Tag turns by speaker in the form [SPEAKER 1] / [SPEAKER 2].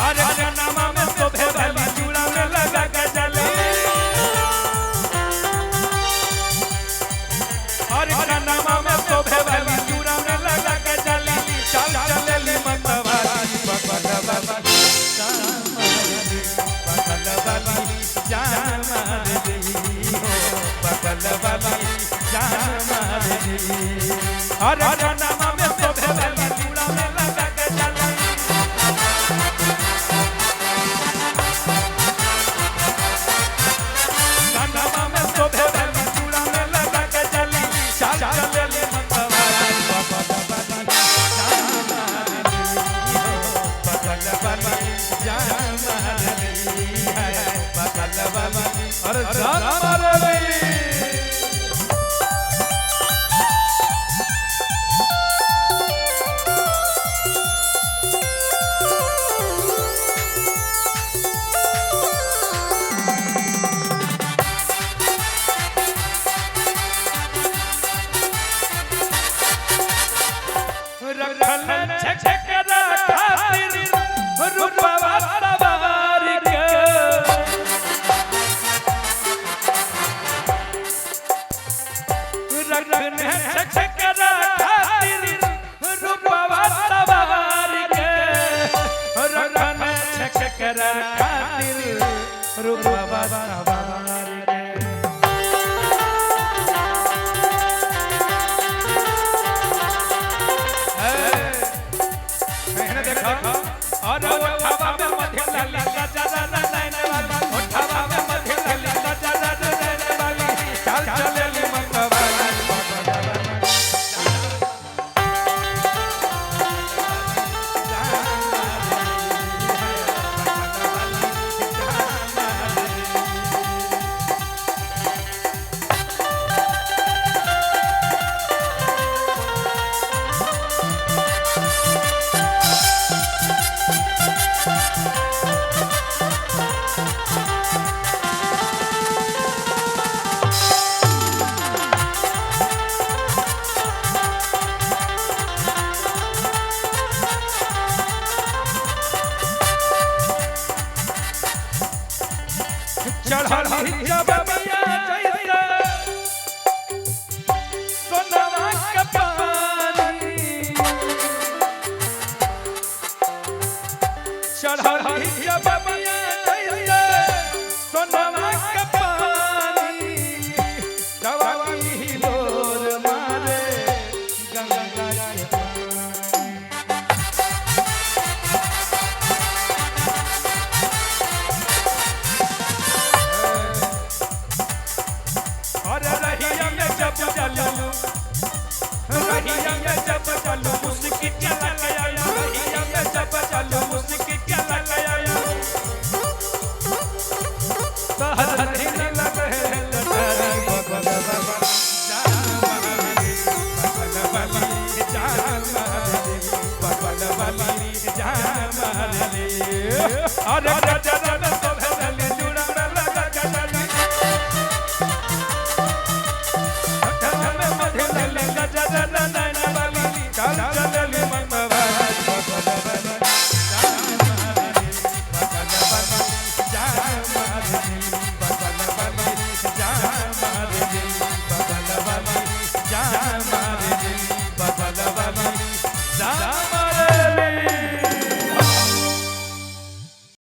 [SPEAKER 1] अरे कनमा में शोभे वाली चूड़ा में लगा के चली अरे कनमा में शोभे वाली चूड़ा में लगा के चली चल चलेली मतवाली बगल वाली जान मार दी बगल वाली जान मार दी अरे कनमा में शोभे वाली चूड़ा में लगा के चली कनमा में शोभे वाली चूड़ा में लगा के चली चल चलेली मतवाली बगल वाली जान मार दी बगल वाली अरे जान मार दी रखल छकरा खातिर रूपवा सवार के रखल छकरा खातिर रूपवा सवार के रखल छकरा खातिर रूपवा सवार के और उठावा में मध्य लाली गजरा नैन वाली उठावा में मध्य लाली गजरा नैन वाली चल चलेली मतवाली चढ़ली जबनिया जैसे सोनवा के पानी चढ़ली जबनिया जैसे सोनवा के पानी जवानी लोर मारे गंगा के रहिया में जब चलूं मुस्की चला गया रहिया में जब चलूं मुस्की चला गया सहर दिन लगे बगल वाली जान मार दी अरे गजरा